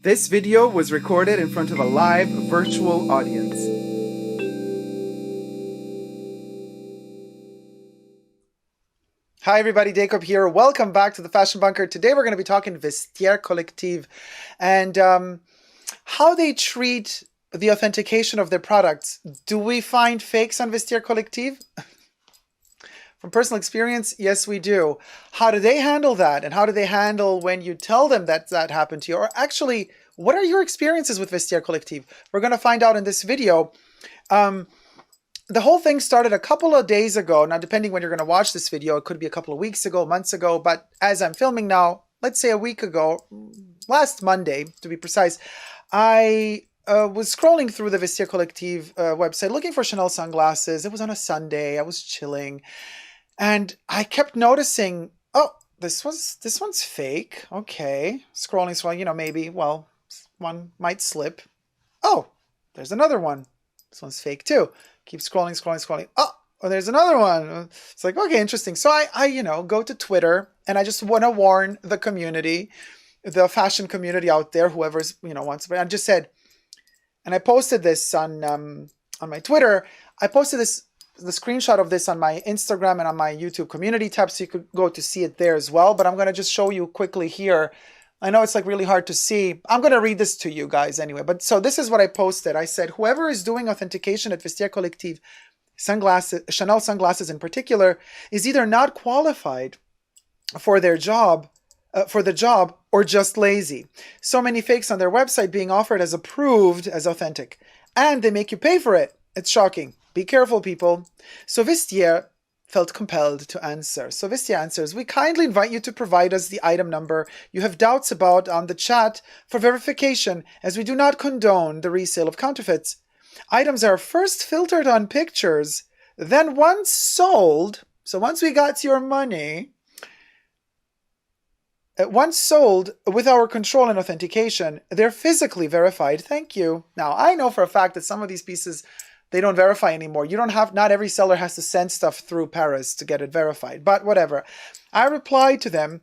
This video was recorded in front of a live virtual audience. Hi everybody, Dacob here. Welcome back to the Fashion Bunker. Today we're going to be talking VESTIAIRE Collective and how they treat the authentication of their products. Do we find fakes on VESTIAIRE Collective? From personal experience, yes, we do. How do they handle that? And how do they handle when you tell them that that happened to you? Or actually, what are your experiences with VESTIAIRE Collective? We're going to find out in this video. The whole thing started a couple of days ago. Now, depending when you're going to watch this video, it could be a couple of weeks ago, months ago. But as I'm filming now, let's say a week ago, last Monday, to be precise, I was scrolling through the VESTIAIRE Collective website looking for Chanel sunglasses. It was on a Sunday. I was chilling. And I kept noticing, oh, this one's fake. Okay. Scrolling, maybe, well, one might slip. Oh, there's another one. This one's fake too. Keep scrolling. Oh, there's another one. It's like, okay, interesting. So I go to Twitter and I just want to warn the community, the fashion community out there, whoever's, wants to, I just said, and I posted this on my Twitter. I posted the screenshot of this on my Instagram and on my YouTube community tab, so you could go to see it there as well. But I'm going to just show you quickly here. I know it's like really hard to see. I'm going to read this to you guys anyway. But so this is what I posted. I said, whoever is doing authentication at VESTIAIRE Collective, sunglasses, Chanel sunglasses in particular, is either not qualified for their job, or just lazy. So many fakes on their website being offered as approved as authentic. And they make you pay for it. It's shocking. Be careful, people. So VESTIAIRE felt compelled to answer. So VESTIAIRE answers, we kindly invite you to provide us the item number you have doubts about on the chat for verification, as we do not condone the resale of counterfeits. Items are first filtered on pictures, then once sold, so once we got your money, once sold with our control and authentication, they're physically verified. Thank you. Now, I know for a fact that some of these pieces, they don't verify anymore. Not every seller has to send stuff through Paris to get it verified, but whatever. I replied to them,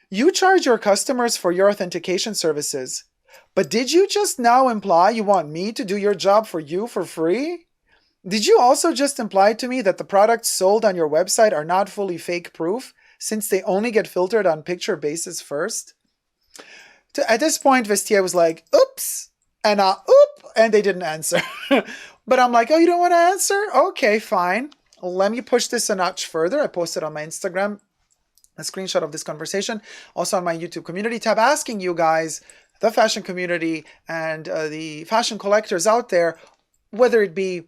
you charge your customers for your authentication services, but did you just now imply you want me to do your job for you for free? Did you also just imply to me that the products sold on your website are not fully fake proof, since they only get filtered on picture basis first? At this point, VESTIAIRE was like, oops, and and they didn't answer. But I'm like, oh, you don't want to answer? Okay, fine. Let me push this a notch further. I posted on my Instagram a screenshot of this conversation, also on my YouTube community tab, asking you guys, the fashion community and the fashion collectors out there, whether it be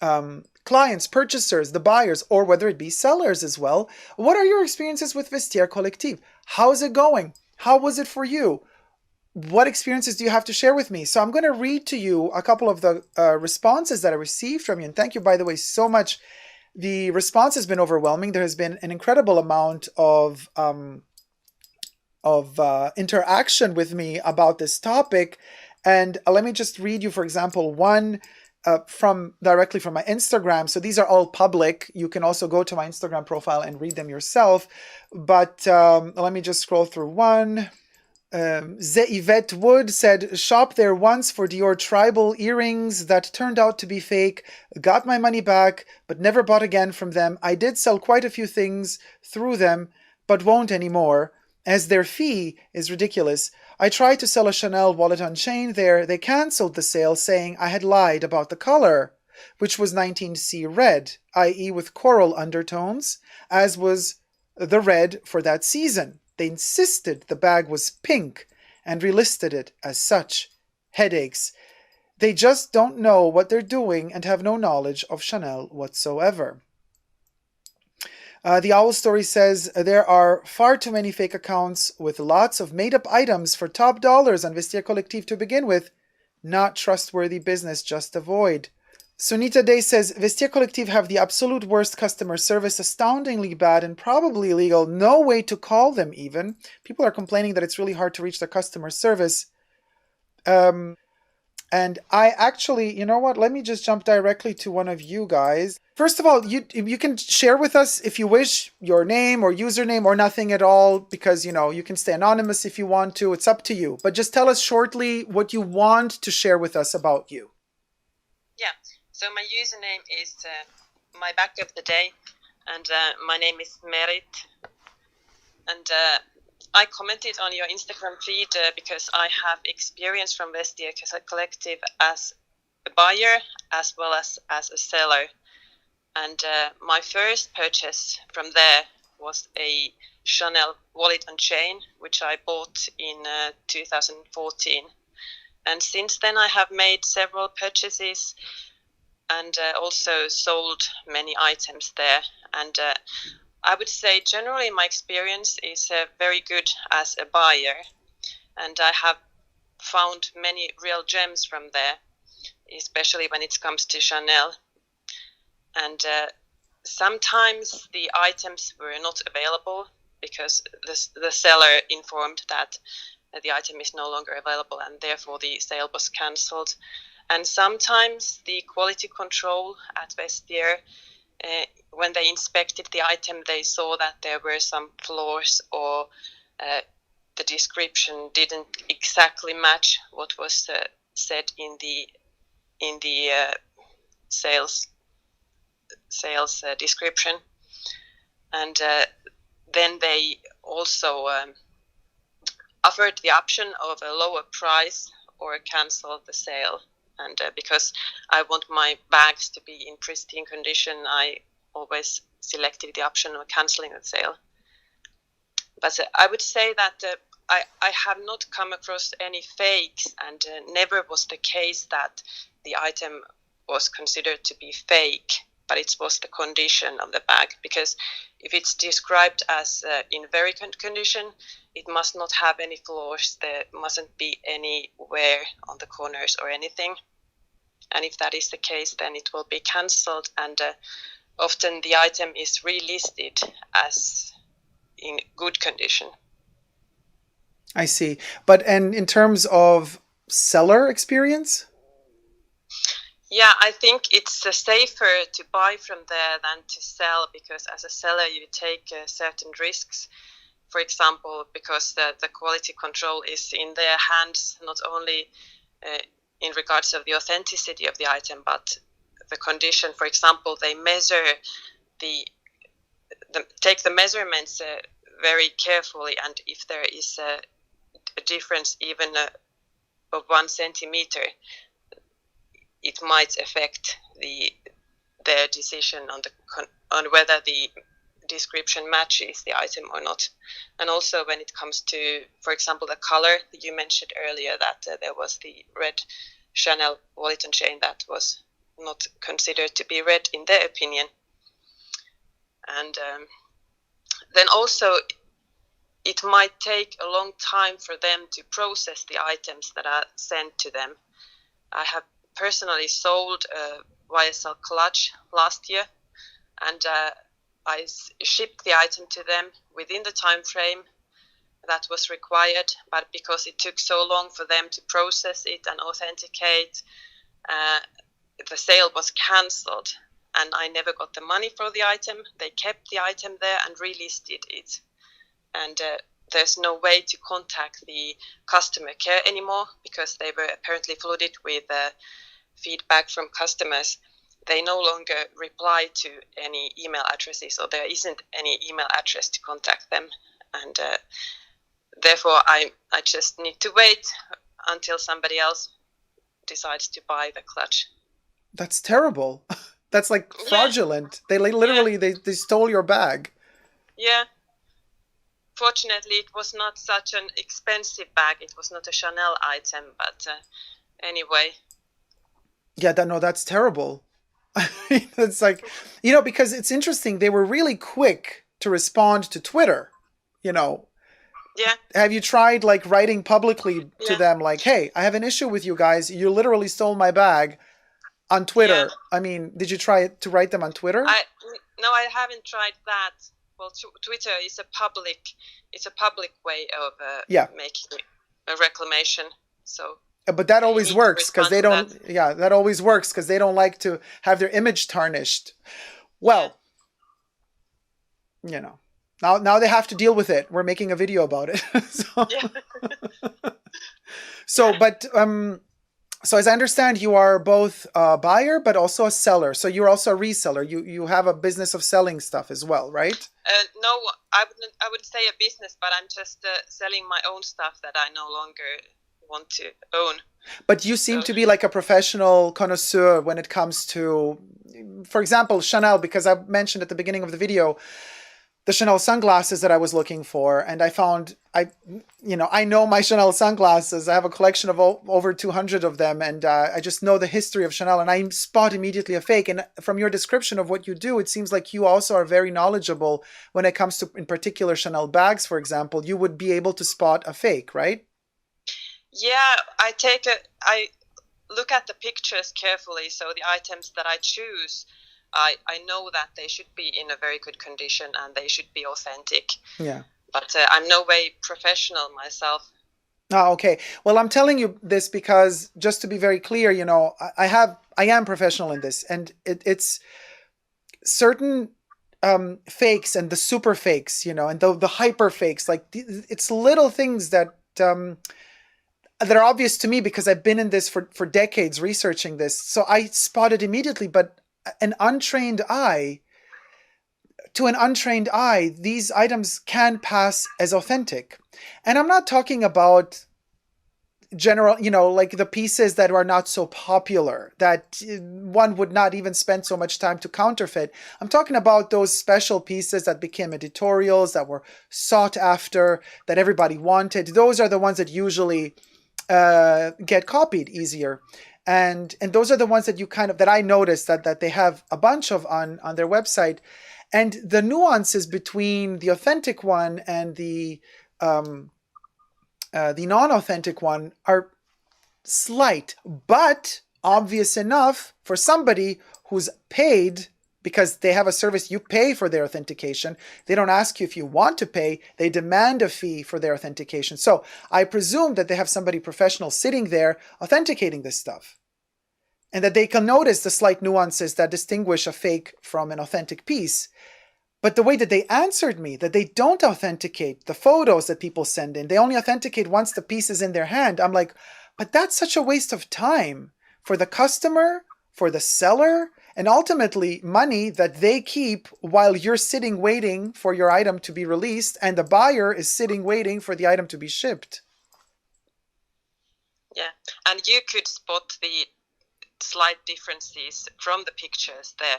clients, purchasers, the buyers, or whether it be sellers as well, what are your experiences with VESTIAIRE Collective? How's it going? How was it for you? What experiences do you have to share with me? So I'm going to read to you a couple of the responses that I received from you. And thank you, by the way, so much. The response has been overwhelming. There has been an incredible amount of interaction with me about this topic. And let me just read you, for example, one directly from my Instagram. So these are all public. You can also go to my Instagram profile and read them yourself. But let me just scroll through one. Yvette Wood said, shop there once for Dior tribal earrings that turned out to be fake. Got my money back, but never bought again from them. I did sell quite a few things through them, but won't anymore, as their fee is ridiculous. I tried to sell a Chanel wallet on chain there. They cancelled the sale, saying I had lied about the color, which was 19C red, i.e. with coral undertones, as was the red for that season. They insisted the bag was pink and relisted it as such. Headaches. They just don't know what they're doing and have no knowledge of Chanel whatsoever. The Owl Story says, there are far too many fake accounts with lots of made-up items for top dollars on VESTIAIRE Collective to begin with. Not trustworthy business, just avoid. Sunita Day says, VESTIAIRE Collective have the absolute worst customer service, astoundingly bad and probably illegal. No way to call them even. People are complaining that it's really hard to reach their customer service. And I actually, you know what? Let me just jump directly to one of you guys. First of all, you can share with us if you wish your name or username or nothing at all, because you can stay anonymous if you want to. It's up to you. But just tell us shortly what you want to share with us about you. Yeah. So my username is my back of the day, and my name is Merit. And I commented on your Instagram feed because I have experience from VESTIAIRE Collective as a buyer as well as a seller. And my first purchase from there was a Chanel wallet and chain, which I bought in 2014. And since then I have made several purchases and also sold many items there. And I would say generally my experience is very good as a buyer, and I have found many real gems from there, especially when it comes to Chanel. And sometimes the items were not available because the seller informed that the item is no longer available and therefore the sale was cancelled. And sometimes the quality control at VESTIAIRE, when they inspected the item, they saw that there were some flaws or the description didn't exactly match what was said in the sales description. And then they also offered the option of a lower price or cancel the sale. And because I want my bags to be in pristine condition, I always selected the option of cancelling the sale. But I would say that I have not come across any fakes, and never was the case that the item was considered to be fake, but it was the condition of the bag. Because if it's described as in very good condition, it must not have any flaws. There mustn't be any wear on the corners or anything. And if that is the case, then it will be cancelled. And often the item is relisted as in good condition. I see. But and in terms of seller experience? Yeah, I think it's safer to buy from there than to sell, because as a seller you take certain risks. For example, because the quality control is in their hands, not only in regards of the authenticity of the item, but the condition. For example, they measure take the measurements very carefully, and if there is a difference even of 1 centimeter, it might affect their decision on whether the description matches the item or not. And also when it comes to, for example, the color, you mentioned earlier that there was the red Chanel wallet and chain that was not considered to be red in their opinion. And then also it might take a long time for them to process the items that are sent to them. I have personally sold a YSL clutch last year, and I shipped the item to them within the time frame that was required, but because it took so long for them to process it and authenticate, the sale was cancelled, and I never got the money for the item. They kept the item there and relisted it, and there's no way to contact the customer care anymore because they were apparently flooded with feedback from customers. They no longer reply to any email addresses, or there isn't any email address to contact them, and therefore I just need to wait until somebody else decides to buy the clutch. That's terrible. That's like fraudulent. Yeah. They literally they stole your bag. Yeah. Fortunately, it was not such an expensive bag. It was not a Chanel item, but anyway. Yeah, that's terrible. It's like, because it's interesting. They were really quick to respond to Twitter, Yeah. Have you tried like writing publicly to them like, hey, I have an issue with you guys. You literally stole my bag on Twitter. Yeah. I mean, did you try to write them on Twitter? No, I haven't tried that. Well, Twitter is a public way of making a reclamation. So. But that you always need to works because respond they to that. don't, yeah, that always works because they don't like to have their image tarnished. Yeah. Well, you know, now they have to deal with it. We're making a video about it. so, Yeah. so, but, so as I understand, you are both a buyer, but also a seller. So you're also a reseller. You have a business of selling stuff as well, right? No, I wouldn't say a business, but I'm just selling my own stuff that I no longer want to own. But you seem to be like a professional connoisseur when it comes to, for example, Chanel, because I mentioned at the beginning of the video, the Chanel sunglasses that I was looking for. And I found, I know my Chanel sunglasses. I have a collection of over 200 of them. And I just know the history of Chanel, and I spot immediately a fake. And from your description of what you do, it seems like you also are very knowledgeable when it comes to, in particular, Chanel bags, for example. You would be able to spot a fake, right? Yeah, I look at the pictures carefully. So the items that I choose, I know that they should be in a very good condition and they should be authentic. Yeah. But I'm no way professional myself. Oh, okay. Well, I'm telling you this because, just to be very clear, I am professional in this, and it's certain fakes and the super fakes, and the hyper fakes. Like it's little things that that are obvious to me because I've been in this for decades researching this. So I spot it immediately, but an untrained eye, to an untrained eye, these items can pass as authentic. And I'm not talking about general, like the pieces that are not so popular, that one would not even spend so much time to counterfeit. I'm talking about those special pieces that became editorials, that were sought after, that everybody wanted. Those are the ones that usually get copied easier. And those are the ones that that I noticed that they have a bunch of on their website. And the nuances between the authentic one and the non-authentic one are slight, but obvious enough for somebody who's paid, because they have a service. You pay for their authentication. They don't ask you if you want to pay. They demand a fee for their authentication. So I presume that they have somebody professional sitting there authenticating this stuff, and that they can notice the slight nuances that distinguish a fake from an authentic piece. But the way that they answered me, that they don't authenticate the photos that people send in, they only authenticate once the piece is in their hand. I'm like, but that's such a waste of time for the customer, for the seller, and ultimately money that they keep while you're sitting waiting for your item to be released, and the buyer is sitting waiting for the item to be shipped. Yeah, and you could spot the slight differences from the pictures there.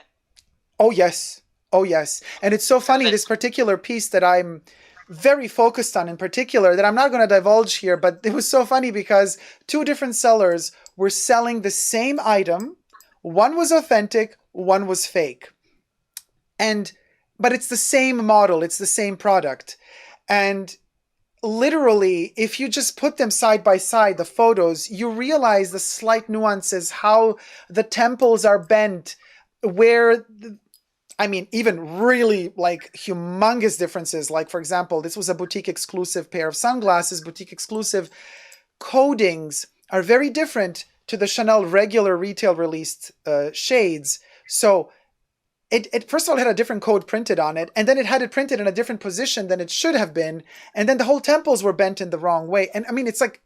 Oh, yes. Oh, yes. And it's so funny, this particular piece that I'm very focused on in particular, that I'm not going to divulge here, but it was so funny because two different sellers were selling the same item. One was authentic, one was fake. But it's the same model, it's the same product. And literally, if you just put them side by side, the photos, you realize the slight nuances, how the temples are bent, where even really like humongous differences. Like, for example, this was a boutique exclusive pair of sunglasses. Boutique exclusive codings are very different to the Chanel regular retail released shades. So it first of all had a different code printed on it, and then it had it printed in a different position than it should have been. And then the whole temples were bent in the wrong way. And it's like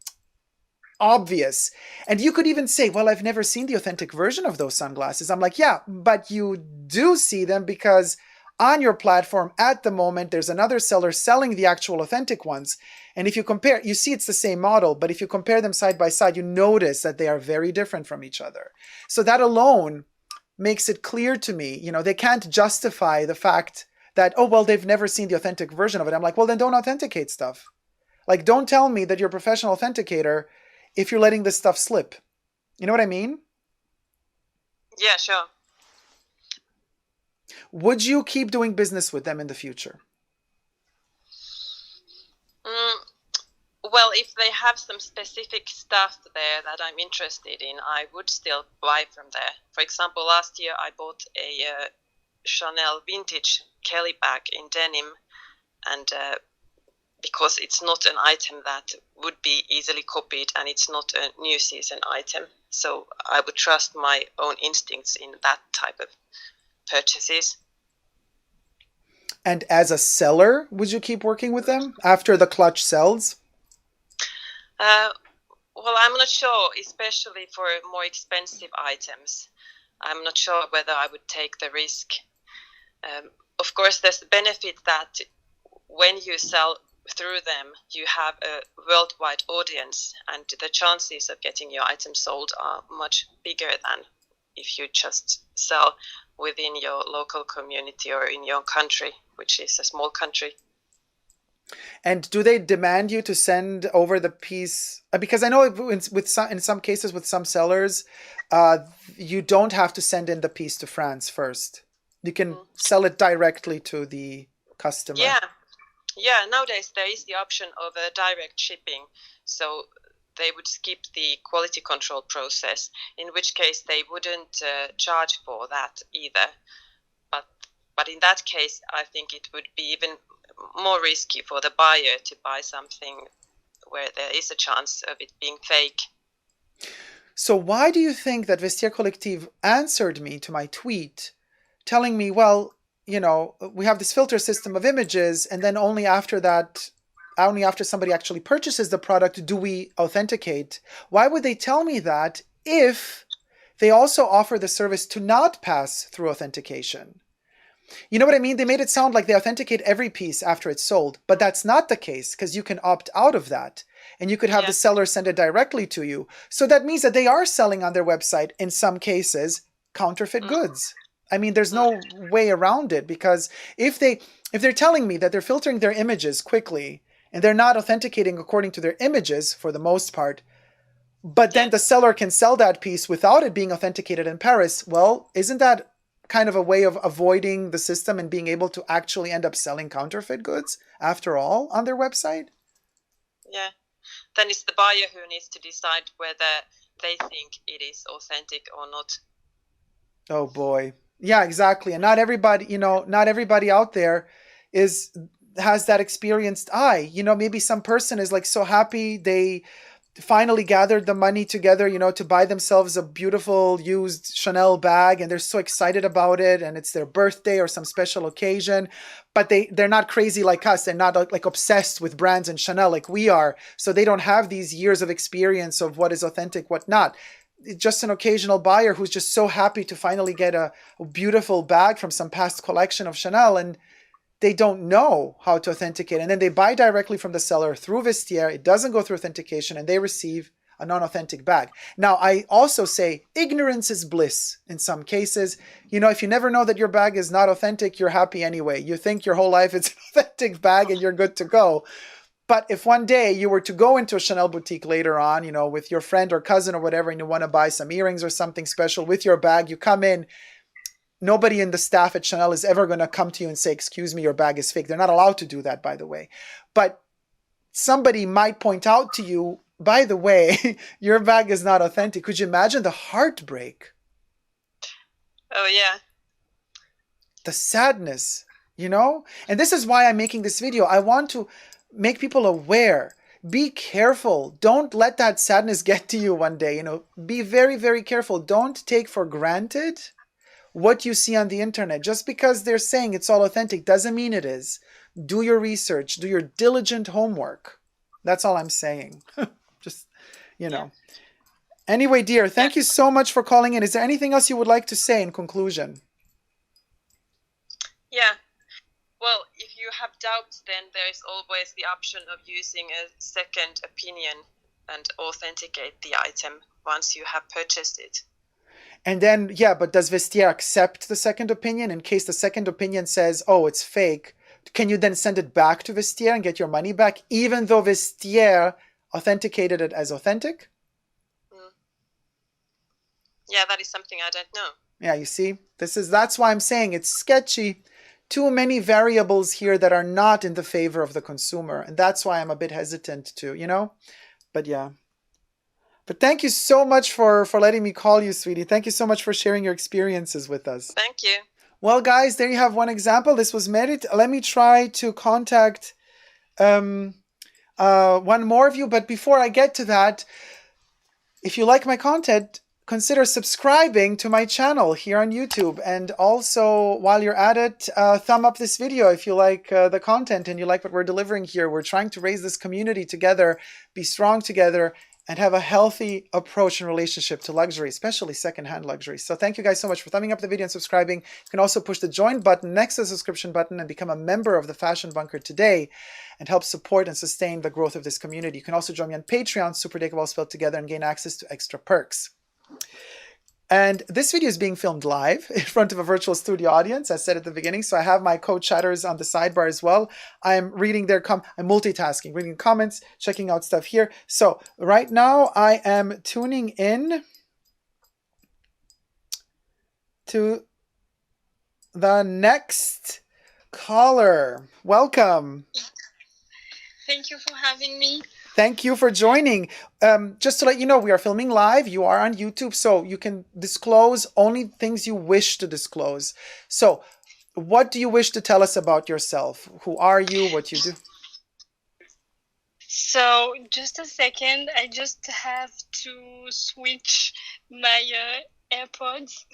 obvious. And you could even say, well, I've never seen the authentic version of those sunglasses. I'm like, yeah, but you do see them because on your platform at the moment, there's another seller selling the actual authentic ones. And if you compare, you see it's the same model, but if you compare them side by side, you notice that they are very different from each other. So that alone makes it clear to me, they can't justify the fact that, oh, well, they've never seen the authentic version of it. I'm like, well, then don't authenticate stuff. Like, don't tell me that you're a professional authenticator if you're letting this stuff slip. You know what I mean? Yeah, sure. Would you keep doing business with them in the future? Well, if they have some specific stuff there that I'm interested in, I would still buy from there. For example, last year I bought a Chanel vintage Kelly bag in denim, and because it's not an item that would be easily copied, and it's not a new season item. So I would trust my own instincts in that type of purchases. And as a seller, would you keep working with them after the clutch sells? Well, I'm not sure, especially for more expensive items. I'm not sure whether I would take the risk. Of course, there's the benefit that when you sell through them, you have a worldwide audience, and the chances of getting your item sold are much bigger than if you just sell within your local community or in your country, which is a small country. And do they demand you to send over the piece? Because I know in some cases with some sellers, you don't have to send in the piece to France first. You can sell it directly to the customer. Yeah. Nowadays there is the option of a direct shipping, so they would skip the quality control process, in which case they wouldn't charge for that either. But in that case, I think it would be even more risky for the buyer to buy something where there is a chance of it being fake. So why do you think that Vestiaire Collective answered me to my tweet telling me, well, you know, we have this filter system of images, and then only after somebody actually purchases the product do we authenticate? Why would they tell me that if they also offer the service to not pass through authentication? You know what I mean? They made it sound like they authenticate every piece after it's sold, but that's not the case, because you can opt out of that, and you could have the seller send it directly to you. So that means that they are selling on their website, in some cases, counterfeit goods. I mean, there's no way around it, because if they're telling me that they're filtering their images quickly and they're not authenticating according to their images for the most part, but then the seller can sell that piece without it being authenticated in Paris, well, isn't that kind of a way of avoiding the system and being able to actually end up selling counterfeit goods after all on their website? Yeah. Then it's the buyer who needs to decide whether they think it is authentic or not. Oh boy. Yeah, exactly. And not everybody out there has that experienced eye. You know, maybe some person is like so happy they finally gathered the money together, you know, to buy themselves a beautiful used Chanel bag, and they're so excited about it, and it's their birthday or some special occasion, but they're not crazy like us. They're not like obsessed with brands and Chanel like we are, so they don't have these years of experience of what is authentic, what not. It's just an occasional buyer who's just so happy to finally get a beautiful bag from some past collection of Chanel, and they don't know how to authenticate. And then they buy directly from the seller through Vestiaire. It doesn't go through authentication, and they receive a non-authentic bag. Now, I also say ignorance is bliss in some cases. You know, if you never know that your bag is not authentic, you're happy anyway. You think your whole life it's an authentic bag and you're good to go. But if one day you were to go into a Chanel boutique later on, you know, with your friend or cousin or whatever, and you want to buy some earrings or something special with your bag, you come in, nobody in the staff at Chanel is ever going to come to you and say, excuse me, your bag is fake. They're not allowed to do that, by the way. But somebody might point out to you, by the way, your bag is not authentic. Could you imagine the heartbreak? Oh, yeah. The sadness, you know? And this is why I'm making this video. I want to make people aware. Be careful. Don't let that sadness get to you one day. You know, be very, very careful. Don't take for granted what you see on the internet. Just because they're saying it's all authentic doesn't mean it is. Do your research. Do your diligent homework. That's all I'm saying. Just, you know. Anyway, dear, thank you so much for calling in. Is there anything else you would like to say in conclusion? Yeah. Well, if you have doubts, then there is always the option of using a second opinion and authenticate the item once you have purchased it. And then, yeah, but does Vestiaire accept the second opinion in case the second opinion says, oh, it's fake? Can you then send it back to Vestiaire and get your money back, even though Vestiaire authenticated it as authentic? Yeah, that is something I don't know. Yeah, you see, that's why I'm saying it's sketchy. Too many variables here that are not in the favor of the consumer. And that's why I'm a bit hesitant to, you know, but yeah. But thank you so much for letting me call you, sweetie. Thank you so much for sharing your experiences with us. Thank you. Well, guys, there you have one example. This was Merit. Let me try to contact one more of you. But before I get to that, if you like my content, consider subscribing to my channel here on YouTube. And also, while you're at it, thumb up this video if you like the content and you like what we're delivering here. We're trying to raise this community together, be strong together, and have a healthy approach and relationship to luxury, especially secondhand luxury. So thank you guys so much for thumbing up the video and subscribing. You can also push the join button next to the subscription button and become a member of the Fashion Bunker today and help support and sustain the growth of this community. You can also join me on Patreon, superdacob all spelled together, and gain access to extra perks. And this video is being filmed live in front of a virtual studio audience, as said at the beginning. So I have my co-chatters on the sidebar as well. I'm reading their I'm multitasking, reading comments, checking out stuff here. So right now I am tuning in to the next caller. Welcome. Thank you for having me. Thank you for joining. Just to let you know, we are filming live. You are on YouTube, so you can disclose only things you wish to disclose. So what do you wish to tell us about yourself? Who are you? What you do? So just a second. I just have to switch my AirPods.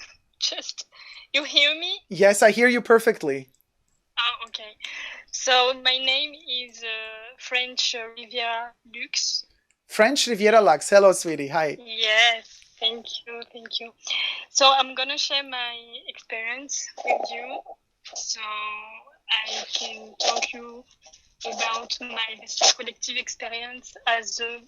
You hear me? Yes, I hear you perfectly. Oh, okay. So my name is French Riviera Luxe. French Riviera Luxe. Hello, sweetie. Hi. Yes, thank you, thank you. So I'm gonna share my experience with you, so I can talk you about my VESTIAIRE Collective experience as a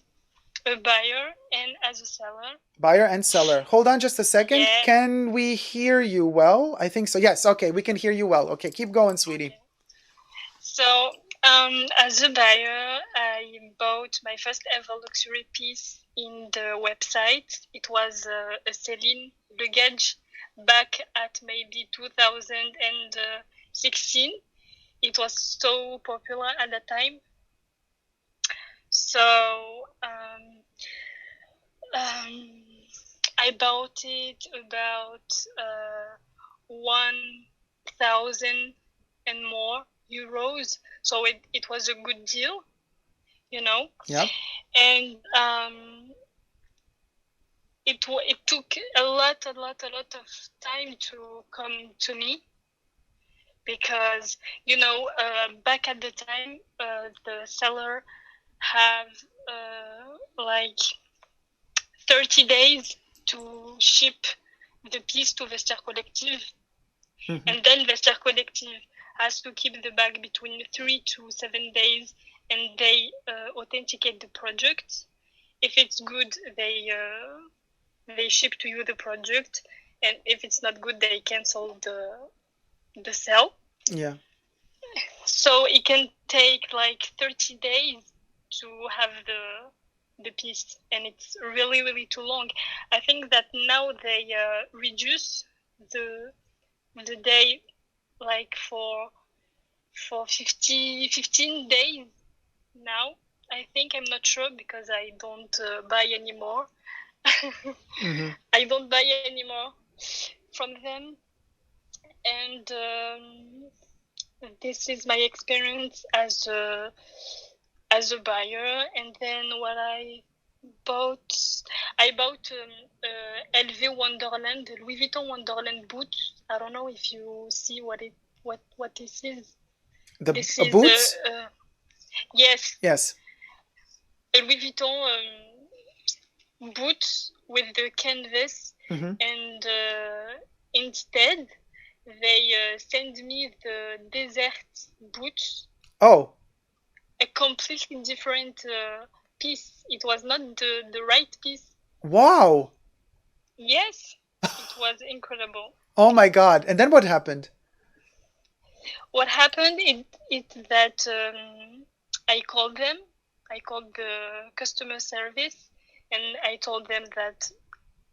buyer and as a seller. Buyer and seller. Hold on just a second. Yeah. Can we hear you well? I think so. Yes. Okay. We can hear you well. Okay. Keep going, sweetie. Okay. So, as a buyer, I bought my first ever luxury piece in the website. It was a Celine luggage back at maybe 2016. It was so popular at that time. So I bought it about 1,000 and more euros. So it was a good deal, you know. Yeah. And it took a lot of time to come to me, because you know back at the time the seller have like 30 days to ship the piece to VESTIAIRE Collective. Mhm. And then VESTIAIRE Collective has to keep the bag between 3 to 7 days, and they authenticate the product. If it's good, they ship to you the product, and if it's not good, they cancel the sale. Yeah. So it can take like 30 days to have the piece, and it's really too long. I think that now they reduce the day like for 15 days now. I think, I'm not sure because I don't buy anymore. Mm-hmm. I don't buy anymore from them, and this is my experience as a buyer. And then what I bought LV Wonderland, the Louis Vuitton Wonderland boot. I don't know if you see what this is. This is boots? Yes. Yes. A Louis Vuitton boot with the canvas, Mm-hmm. and instead they send me the desert boot. Oh. A completely different piece. It was not the right piece. Wow. Yes, it was incredible. Oh my God. And then what happened? What happened is that I called them. I called the customer service, and I told them that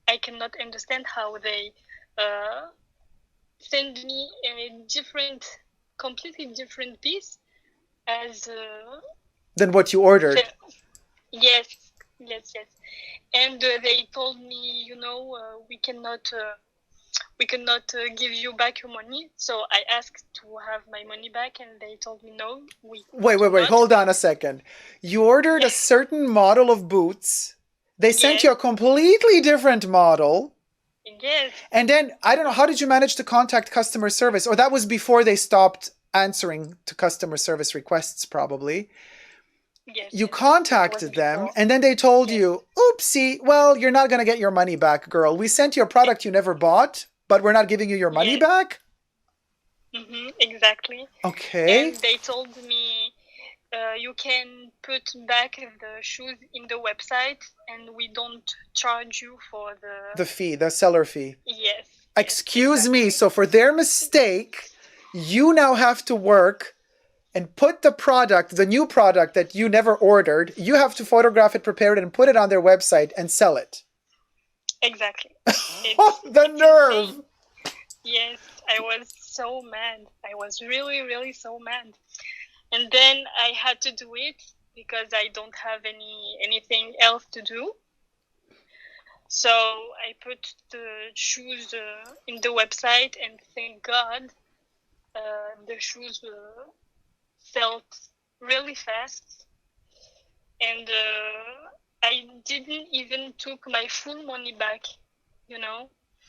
I cannot understand how they send me a completely different piece as Than what you ordered. Yes. And they told me, we cannot we cannot give you back your money. So I asked to have my money back, and they told me no. Wait. Hold on a second. You ordered a certain model of boots. They sent you a completely different model. Yes. And then, I don't know, how did you manage to contact customer service? Or that was before they stopped answering to customer service requests, probably. Yes. You contacted them, and then they told you, oopsie, well, you're not going to get your money back, girl. We sent you a product you never bought, but we're not giving you your money back? Exactly. Okay. And they told me, you can put back the shoes in the website, and we don't charge you for the fee, the seller fee. Yes. Excuse me. So for their mistake, you now have to work and put the product, the new product that you never ordered, you have to photograph it, prepare it, and put it on their website and sell it. Exactly. The nerve. Yes, I was so mad. I was really, really so mad. And then I had to do it because I don't have anything else to do. So I put the shoes in the website, and thank God the shoes sold really fast. And I didn't even took my full money back,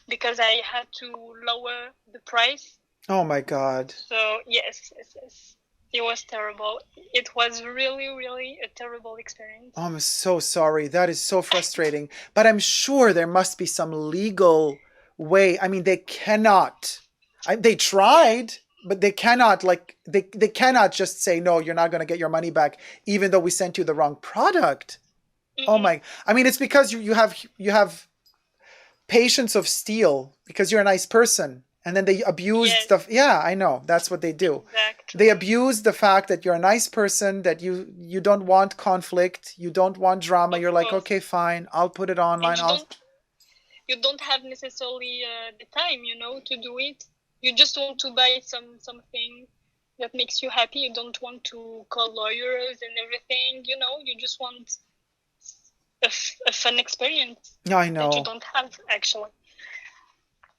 because I had to lower the price. Oh my God. So yes. It was terrible. It was really, really a terrible experience. Oh, I'm so sorry. That is so frustrating. But I'm sure there must be some legal way. I mean, they cannot. They tried, but they cannot, they cannot just say, no, you're not going to get your money back, even though we sent you the wrong product. Oh my. I mean, it's because you have patience of steel, because you're a nice person. And then they abuse stuff. Yeah, I know. That's what they do. Exactly. They abuse the fact that you're a nice person, that you don't want conflict, you don't want drama. You're like, okay, fine, I'll put it online. You don't have necessarily the time, to do it. You just want to buy something that makes you happy. You don't want to call lawyers and everything. You just want a fun experience. Yeah, I know. That you don't have, actually.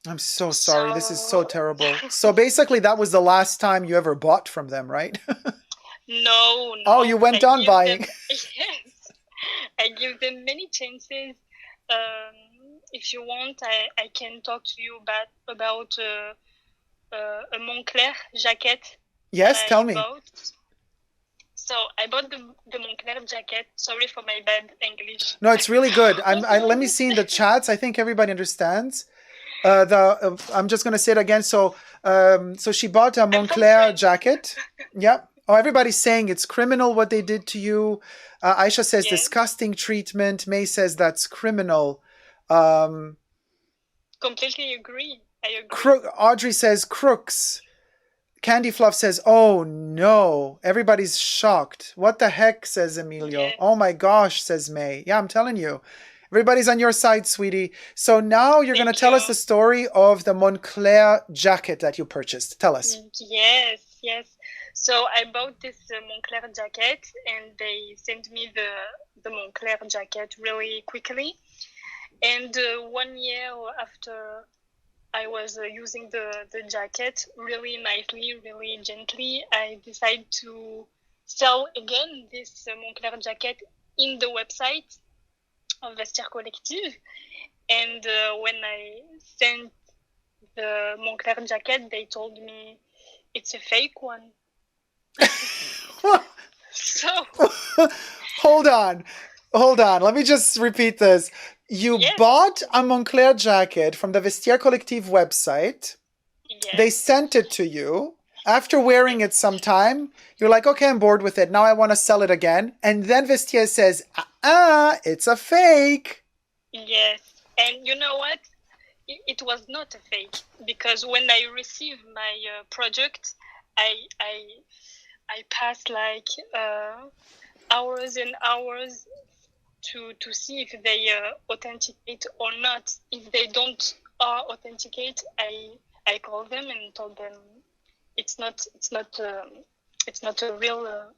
I'm so sorry. This is so terrible. So basically, that was the last time you ever bought from them, right? No. Oh, you went on buying. Yes. I give them many chances. If you want, I can talk to you about a Moncler jacket. Yes, tell me. So I bought the Moncler jacket. Sorry for my bad English. No, it's really good. Let me see in the chats. I think everybody understands. I'm just going to say it again. So she bought a Moncler jacket. Yep. Oh, everybody's saying it's criminal what they did to you. Aisha says disgusting treatment. May says that's criminal. Completely agree. I agree. Audrey says crooks. Candy Fluff says, oh no. Everybody's shocked. What the heck, says Emilio. Yes. Oh my gosh, says May. Yeah, I'm telling you. Everybody's on your side, sweetie. So now you're going to tell us the story of the Moncler jacket that you purchased. Tell us. Yes. So I bought this Moncler jacket, and they sent me the Moncler jacket really quickly. And 1 year after I was using the jacket really nicely, really gently, I decided to sell again this Moncler jacket in the website of VESTIAIRE Collective. And when I sent the Moncler jacket, they told me it's a fake one. So hold on. Let me just repeat this. You bought a Moncler jacket from the VESTIAIRE Collective website. Yes. They sent it to you. After wearing it some time, you're like, okay, I'm bored with it. Now I want to sell it again. And then Vestiaire says, it's a fake. Yes. And you know what? It was not a fake, because when I received my product, I passed like hours and hours to see if they authenticate or not. If they don't authenticate, I called them and told them it's not a real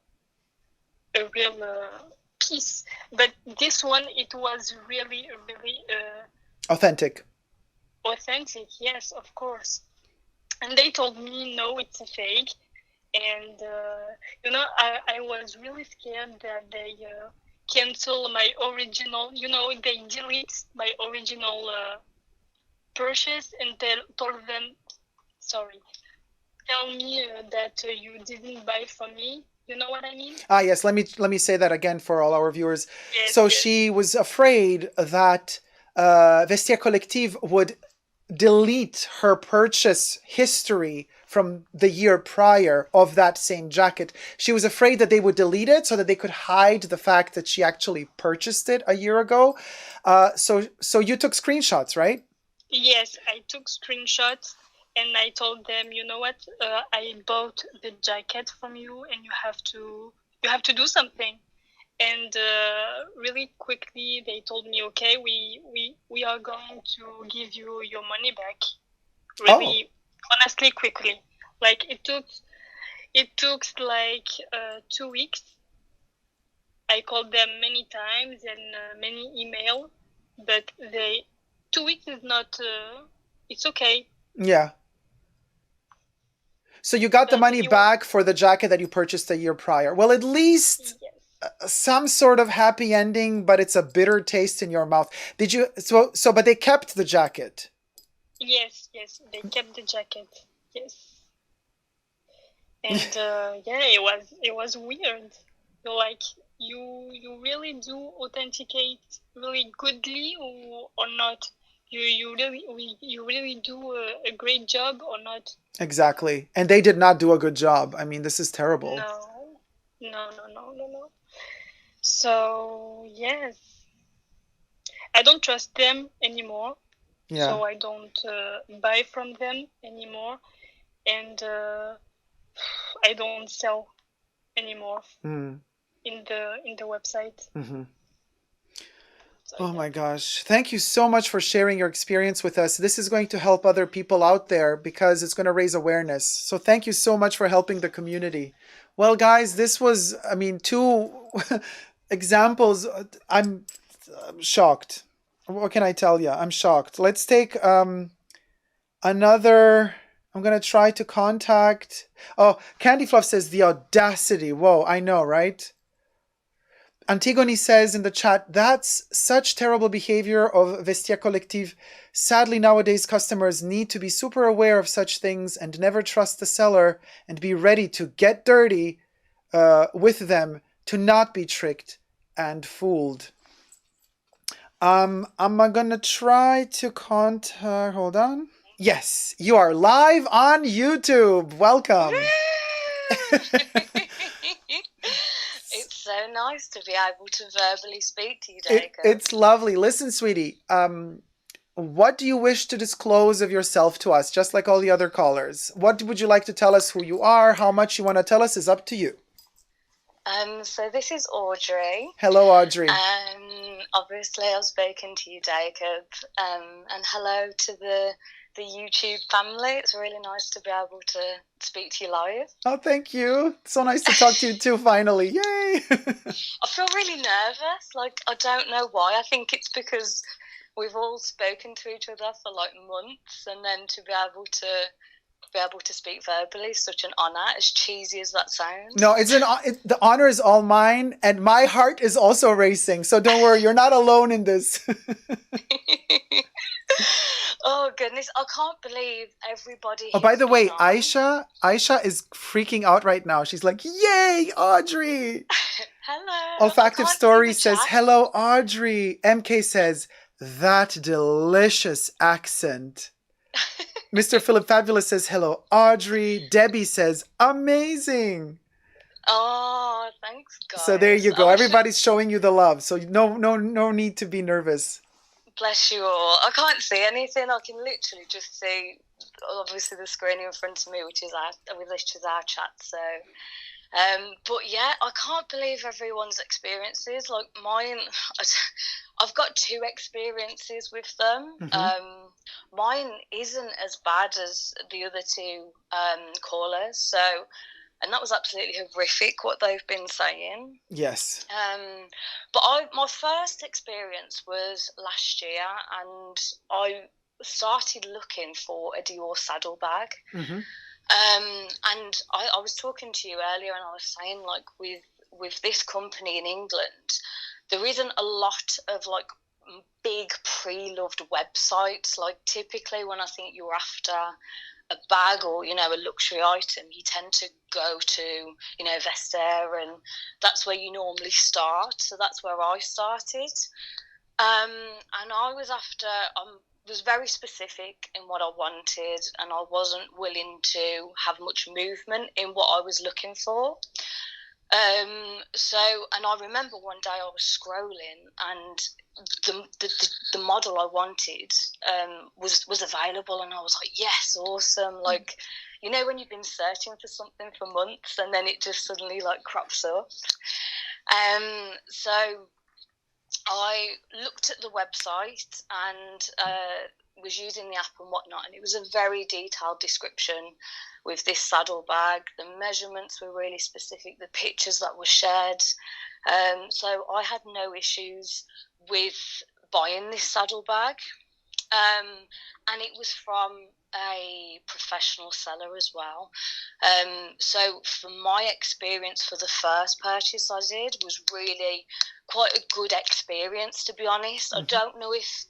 piece. But this one, it was really authentic. authentic. Yes, of course. And they told me, no, it's a fake. And, I was really scared that they cancel my original, they delete my original purchase and told them, sorry, tell me that you didn't buy from me. You know what I mean? Ah, yes. Let me say that again for all our viewers. Yes, So yes. she was afraid that Vestiaire Collective would delete her purchase history from the year prior of that same jacket. She was afraid that they would delete it so that they could hide the fact that she actually purchased it a year ago. So you took screenshots, right? Yes, I took screenshots and I told them, you know what, I bought the jacket from you and you have to do something. And really quickly they told me, okay, we are going to give you your money back. Really, honestly, quickly. Like it took like 2 weeks. I called them many times and many email, but 2 weeks is not. It's okay. Yeah. So you got the money back for the jacket that you purchased a year prior. Well, at least some sort of happy ending, but it's a bitter taste in your mouth. Did you? But they kept the jacket. Yes, they kept the jacket. Yes. And it was weird. Like you really do authenticate really goodly or not? You really do a great job or not? Exactly. And they did not do a good job. I mean, this is terrible. No. So, yes. I don't trust them anymore. Yeah. So I don't buy from them anymore. And I don't sell anymore in the website. Mm-hmm. Oh my gosh. Thank you so much for sharing your experience with us. This is going to help other people out there because it's going to raise awareness. So thank you so much for helping the community. Well, guys, this was, 2 examples. I'm shocked. What can I tell you? I'm shocked. Let's take another. I'm going to try to contact. Oh, Candy Fluff says the audacity. Whoa, I know, right? Antigone says in the chat, that's such terrible behavior of Vestiaire Collective. Sadly, nowadays customers need to be super aware of such things and never trust the seller and be ready to get dirty with them to not be tricked and fooled. I'm gonna try to contact, hold on. Yes, you are live on YouTube. Welcome. It's so nice to be able to verbally speak to you, Dacob. It's lovely. Listen, sweetie, what do you wish to disclose of yourself to us, just like all the other callers? What would you like to tell us who you are? How much you want to tell us is up to you. So this is Audrey. Hello, Audrey. Obviously, I've spoken to you, Dacob. And hello to the YouTube family. It's really nice to be able to speak to you live. Oh, thank you. So nice to talk to you too, finally. Yay! I feel really nervous. Like, I don't know why. I think it's because we've all spoken to each other for like months, and then to be able to speak verbally is such an honor, as cheesy as that sounds. No, the honor is all mine, and my heart is also racing. So don't worry, you're not alone in this. Oh goodness, I can't believe everybody. Oh, by the way, Aisha is freaking out right now. She's like, "Yay, Audrey!" Hello. Olfactive Story says, "Hello, Audrey." MK says, "That delicious accent." Mr. Philip Fabulous says, "Hello, Audrey." Debbie says, "Amazing." Oh, thanks, guys. So there you go. Everybody's showing you the love. So no need to be nervous. Bless you all. I can't see anything. I can literally just see, obviously, the screen in front of me, which is our chat. So, but yeah, I can't believe everyone's experiences. Like mine, I've got 2 experiences with them. Mm-hmm. Mine isn't as bad as the other 2 callers. So. And that was absolutely horrific what they've been saying. Yes. But my first experience was last year, and I started looking for a Dior saddlebag. Mm-hmm. And I was talking to you earlier, and I was saying, like, with this company in England, there isn't a lot of like big pre-loved websites. Like, typically when I think you're after a bag or, you know, a luxury item, you tend to go to, you know, Vestiaire, and that's where you normally start. So that's where I started. And I was after, was very specific in what I wanted, and I wasn't willing to have much movement in what I was looking for. And I remember one day I was scrolling, and the model I wanted was available, and I was like, yes, awesome. Like, you know, when you've been searching for something for months and then it just suddenly like crops up. So I looked at the website and was using the app and whatnot, and it was a very detailed description with this saddlebag. The measurements were really specific, the pictures that were shared. So I had no issues with buying this saddlebag. And it was from a professional seller as well. So from my experience for the first purchase I did was really quite a good experience, to be honest. Mm-hmm. I don't know if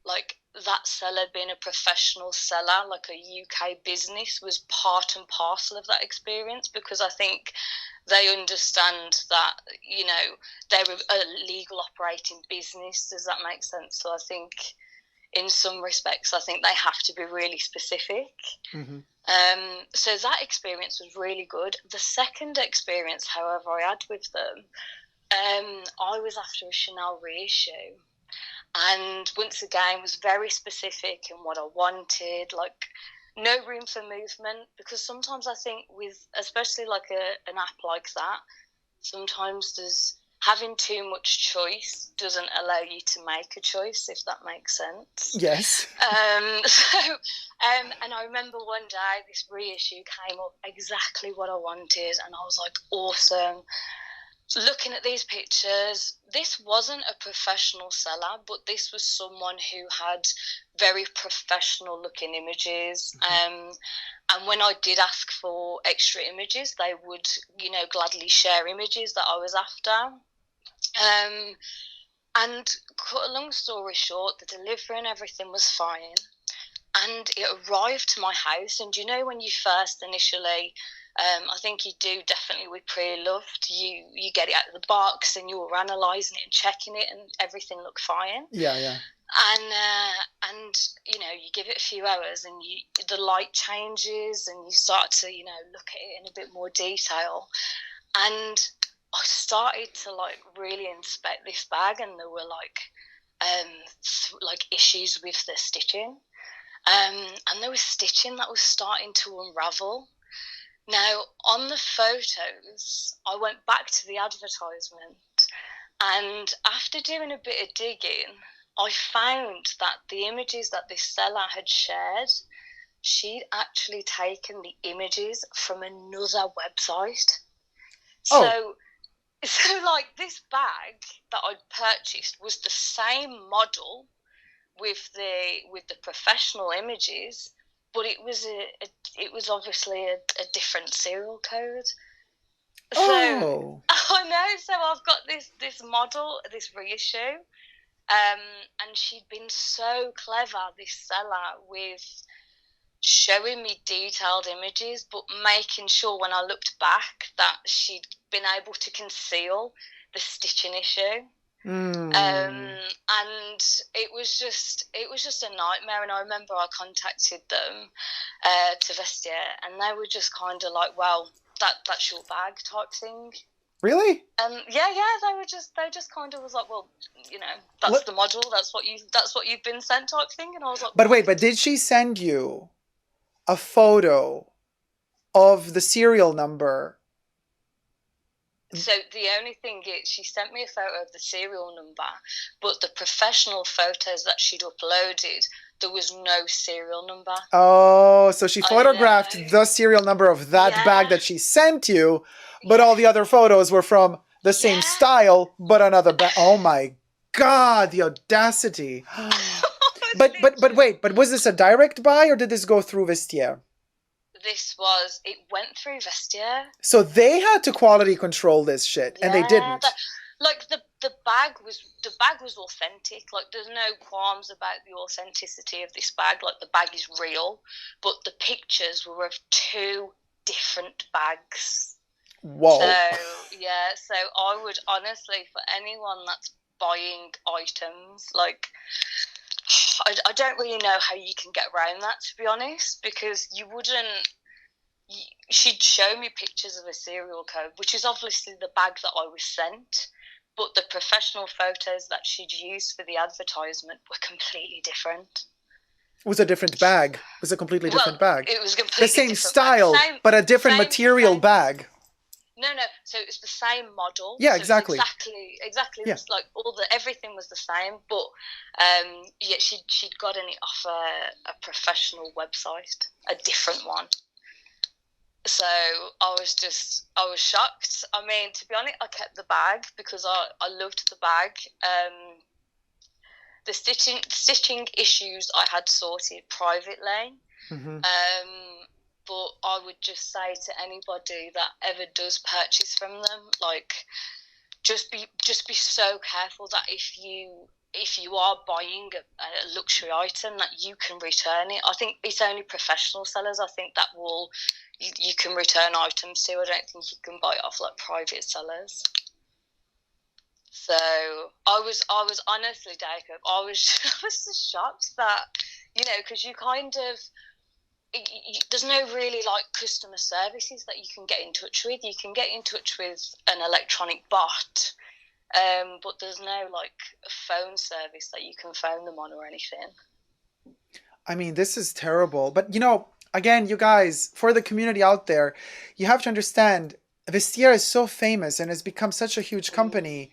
like that seller being a professional seller, like a UK business, was part and parcel of that experience, because I think they understand that, you know, they're a legal operating business. Does that make sense? So I think in some respects, I think they have to be really specific. Mm-hmm. So that experience was really good. The second experience, however, I had with them, I was after a Chanel reissue. And once again, was very specific in what I wanted, like no room for movement, because sometimes I think with, especially like an app like that, sometimes there's having too much choice doesn't allow you to make a choice, if that makes sense. Yes. And I remember one day this reissue came up, exactly what I wanted, and I was like, awesome. Looking at these pictures, this wasn't a professional seller, but this was someone who had very professional looking images. Mm-hmm. And when I did ask for extra images, they would, you know, gladly share images that I was after. And cut a long story short, the delivery and everything was fine. And it arrived to my house. And you know, when you first initially, I think you do definitely with pre-loved, you get it out of the box and you're analysing it and checking it, and everything looked fine. Yeah. And you know, you give it a few hours and the light changes and you start to, you know, look at it in a bit more detail. And I started to like really inspect this bag, and there were like issues with the stitching. And there was stitching that was starting to unravel. Now, on the photos, I went back to the advertisement, and after doing a bit of digging, I found that the images that this seller had shared, she'd actually taken the images from another website. So like this bag that I'd purchased was the same model with the professional images, but it was obviously a different serial code. So I know. So I've got this model, this reissue, and she'd been so clever, this seller, with showing me detailed images, but making sure when I looked back that she'd been able to conceal the stitching issue. And it was just a nightmare. And I remember I contacted them to Vestiaire, and they were just kind of like, well, that's your bag type thing. Really? Yeah, they just kind of was like, well, you know, that's the model, that's what you've been sent type thing. And I was like, but wait, but did she send you a photo of the serial number? So the only thing is, she sent me a photo of the serial number, but the professional photos that she'd uploaded, there was no serial number. Oh, so she photographed the serial number of that bag that she sent you, but all the other photos were from the same style, but another bag. Oh my God, the audacity. But wait, but was this a direct buy or did this go through Vestiaire? It went through Vestiaire. So they had to quality control this shit, and they didn't. The bag was authentic. Like, there's no qualms about the authenticity of this bag. Like, the bag is real, but the pictures were of two different bags. Whoa. So I would honestly, for anyone that's buying items, like, I don't really know how you can get around that, to be honest, because she'd show me pictures of a serial code, which is obviously the bag that I was sent, but the professional photos that she'd used for the advertisement were completely different. It was a different bag. It was a completely different bag. It was completely the same different style, but a different material bag. No. So it's the same model. Yeah, so exactly. Exactly. Yeah. Like everything was the same, but she'd gotten it off a professional website, a different one. So I was shocked. I mean, to be honest, I kept the bag because I loved the bag. The stitching issues I had sorted privately. Mm-hmm. But I would just say to anybody that ever does purchase from them, like, just be so careful that if you are buying a luxury item, that you can return it. I think it's only professional sellers, I think, that you can return items to. I don't think you can buy it off like private sellers. So I was honestly, Dacob, I was just shocked that, because you kind of, there's no really like customer services that you can get in touch with. You can get in touch with an electronic bot, but there's no like phone service that you can phone them on or anything. I mean, this is terrible. But again, you guys, for the community out there, you have to understand, Vestiaire is so famous and has become such a huge company.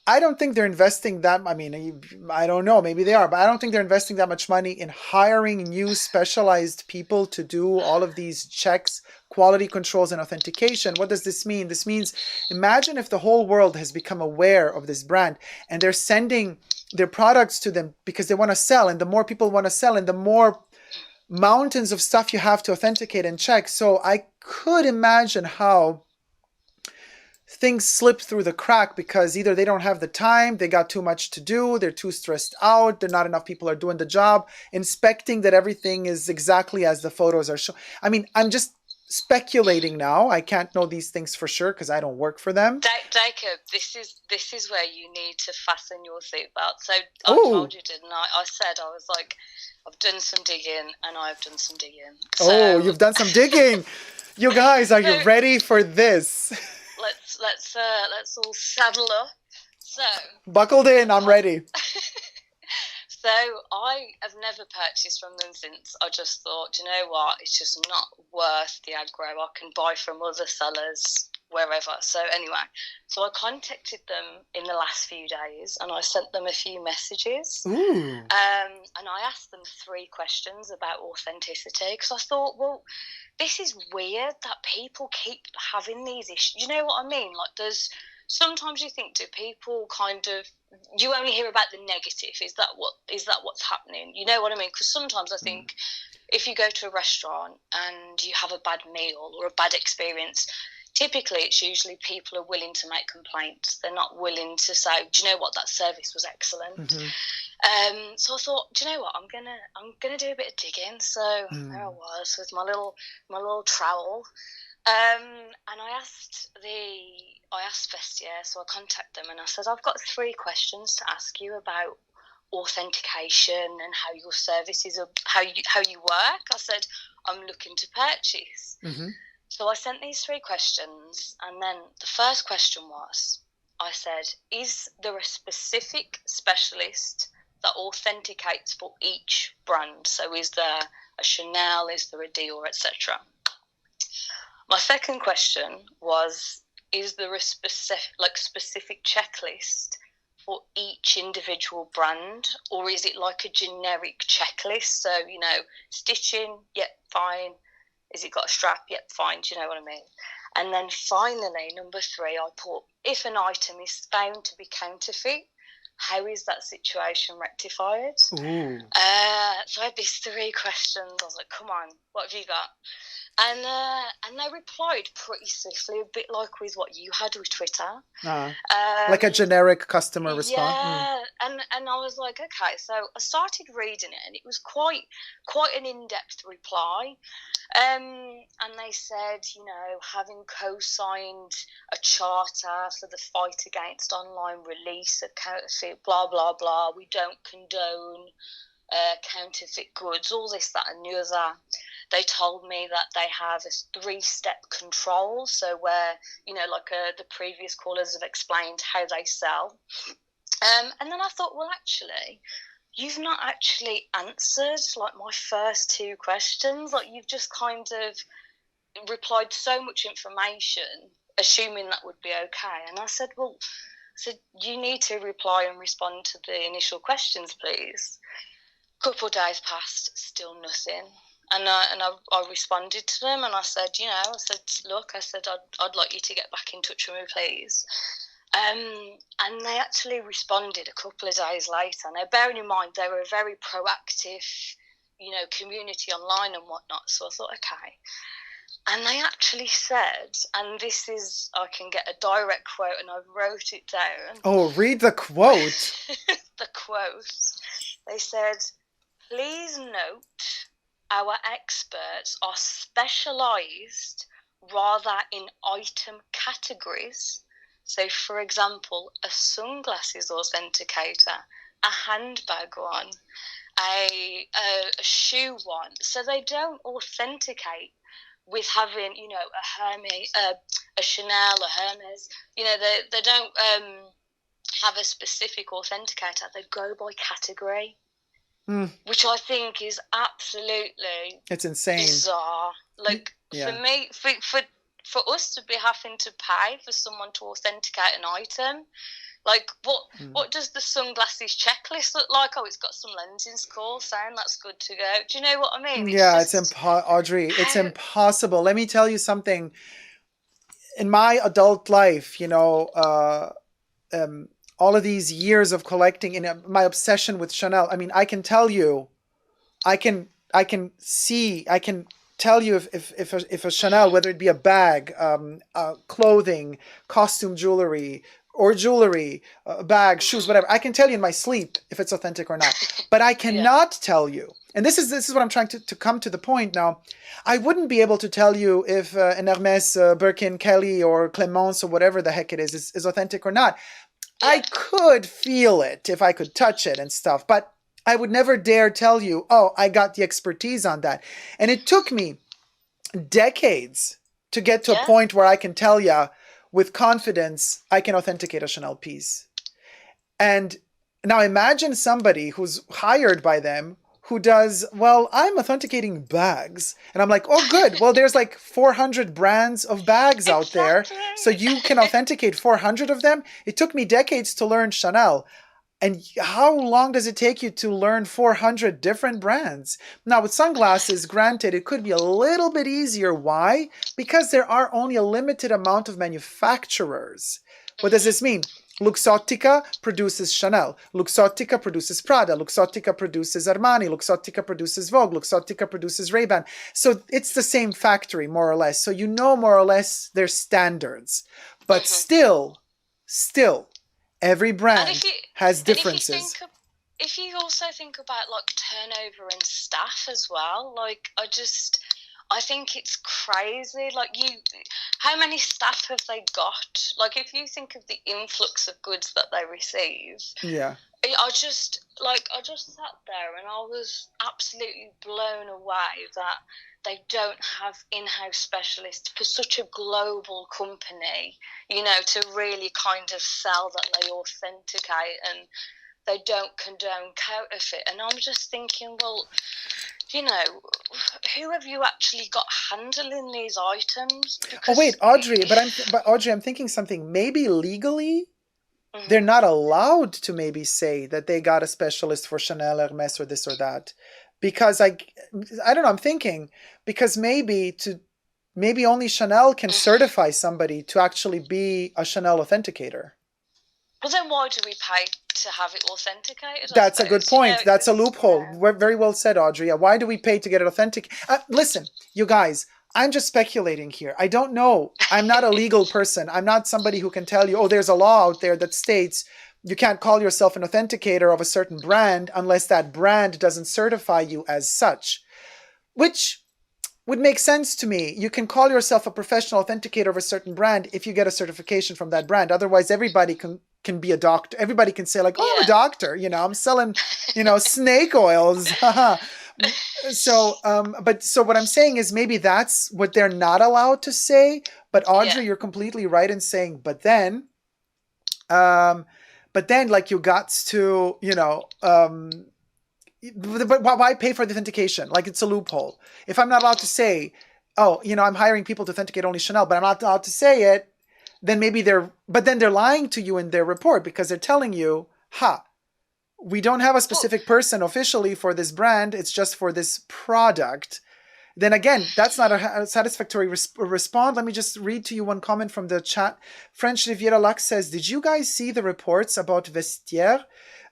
I don't think they're investing that. I mean, I don't know. Maybe they are, but I don't think they're investing that much money in hiring new specialized people to do all of these checks, quality controls, and authentication. What does this mean? This means, imagine if the whole world has become aware of this brand and they're sending their products to them because they want to sell, and the more people want to sell, and the more mountains of stuff you have to authenticate and check. So I could imagine how things slip through the crack because either they don't have the time, they got too much to do, they're too stressed out, not enough people are doing the job, inspecting that everything is exactly as the photos are shown. I mean, I'm just speculating now. I can't know these things for sure because I don't work for them. Dacob, this is where you need to fasten your seatbelt. So I told you, didn't I? I said, I was like, I've done some digging and I've done some digging. So, you've done some digging. You guys, are you ready for this? Let's all saddle up. So buckled in, I'm ready. So I have never purchased from them since. I just thought, you know what, it's just not worth the aggro. I can buy from other sellers wherever. So anyway, so I contacted them in the last few days and I sent them a few messages. Ooh. And I asked them 3 questions about authenticity because I thought, well, this is weird that people keep having these issues. You know what I mean? Like, there's sometimes you think, do people kind of, you only hear about the negative? Is that what's happening? You know what I mean? Because sometimes I think if you go to a restaurant and you have a bad meal or a bad experience, typically it's usually people are willing to make complaints. They're not willing to say, do you know what, that service was excellent. Mm-hmm. So I thought, do you know what, I'm gonna do a bit of digging. So there I was with my little trowel, and I asked Vestiaire. So I contacted them and I said, I've got 3 questions to ask you about authentication and how your services are, how you work. I said, I'm looking to purchase. Mm-hmm. So I sent these 3 questions, and then the first question was, I said, is there a specific specialist that authenticates for each brand? So is there a Chanel, is there a Dior, etc.? My second question was, is there a specific checklist for each individual brand, or is it like a generic checklist? So, stitching, yep, fine. Is it got a strap? Yep, fine. Do you know what I mean? And then finally, number 3, I put, if an item is found to be counterfeit, how is that situation rectified? Ooh. So I had these 3 questions. I was like, come on, what have you got? And they replied pretty swiftly, a bit like with what you had with Twitter. Like a generic customer response. Yeah, and I was like, okay. So I started reading it, and it was quite an in-depth reply. And they said, you know, having co-signed a charter for the fight against online release of counterfeit, blah blah blah. We don't condone counterfeit goods, all this, that, and the other. They told me that they have a 3-step control, so where, you know, like the previous callers have explained how they sell. And then I thought, well, actually, you've not actually answered like my first 2 questions. Like, you've just kind of replied so much information, assuming that would be okay. And I said, well, you need to reply and respond to the initial questions, please. Couple of days passed, still nothing. And I responded to them, and I said, you know, look, I'd like you to get back in touch with me, please. And they actually responded a couple of days later. Now, bearing in mind, they were a very proactive, you know, community online and whatnot. So I thought, okay. And they actually said, and this is, I can get a direct quote, and I wrote it down. Oh, read the quote. The quote. They said, please note, our experts are specialised rather in item categories. So, for example, a sunglasses authenticator, a handbag one, a shoe one. So they don't authenticate with having, you know, a Hermes, a Chanel, a Hermes. You know, they don't have a specific authenticator. They go by category. Which I think is absolutely, it's insane, bizarre. Like, yeah. For me, for us to be having to pay for someone to authenticate an item, like what does the sunglasses checklist look like? Oh, it's got some lenses score saying that's good to go. Do you know what I mean? Yeah, Audrey, it's impossible. Let me tell you something. In my adult life, you know, all of these years of collecting, in my obsession with Chanel, I mean, I can tell you, I can tell you if a Chanel, whether it be a bag, clothing, costume jewelry, or jewelry, bag, shoes, whatever, I can tell you in my sleep if it's authentic or not. But I cannot tell you, and this is what I'm trying to come to the point now. I wouldn't be able to tell you if an Hermes, Birkin, Kelly, or Clemence, or whatever the heck it is authentic or not. I could feel it if I could touch it and stuff, but I would never dare tell you, oh, I got the expertise on that. And it took me decades to get to a point where I can tell you with confidence, I can authenticate a Chanel piece. And now imagine somebody who's hired by them who does, well, I'm authenticating bags. And I'm like, oh, good. Well, there's like 400 brands of bags out there. So you can authenticate 400 of them. It took me decades to learn Chanel. And how long does it take you to learn 400 different brands? Now, with sunglasses, granted, it could be a little bit easier. Why? Because there are only a limited amount of manufacturers. What does this mean? Luxottica produces Chanel. Luxottica produces Prada. Luxottica produces Armani. Luxottica produces Vogue. Luxottica produces Ray-Ban. So it's the same factory, more or less. So you know more or less their standards. But still, every brand has differences. If you also think about like turnover and staff as well, like I think it's crazy. Like, how many staff have they got? Like, if you think of the influx of goods that they receive, I just sat there and I was absolutely blown away that they don't have in-house specialists for such a global company, you know, to really kind of sell that they authenticate and they don't condone counterfeit. And I'm just thinking, well, you know, who have you actually got handling these items? Because, wait, Audrey, Audrey, I'm thinking something. Maybe legally, they're not allowed to maybe say that they got a specialist for Chanel, Hermes, or this or that. Because I don't know, I'm thinking, because maybe only Chanel can certify somebody to actually be a Chanel authenticator. Well, then why do we pay to have it authenticated. That's a good point. That's a loophole. Yeah. Very well said, Audrey. Why do we pay to get it authentic? Listen, you guys, I'm just speculating here. I don't know. I'm not a legal person. I'm not somebody who can tell you, oh, there's a law out there that states you can't call yourself an authenticator of a certain brand unless that brand doesn't certify you as such, which would make sense to me. You can call yourself a professional authenticator of a certain brand if you get a certification from that brand. Otherwise, everybody can be a doctor. Everybody can say like, oh, I'm a doctor. You know, I'm selling, snake oils. So what I'm saying is maybe that's what they're not allowed to say. But Audrey, you're completely right in saying, but then like you got to, but why pay for the authentication? Like it's a loophole. If I'm not allowed to say, oh, I'm hiring people to authenticate only Chanel, but I'm not allowed to say it, then maybe they're lying to you in their report because they're telling you, we don't have a specific person officially for this brand. It's just for this product. Then again, that's not a satisfactory response. Let me just read to you one comment from the chat. French Riviera Lux says, did you guys see the reports about Vestiaire?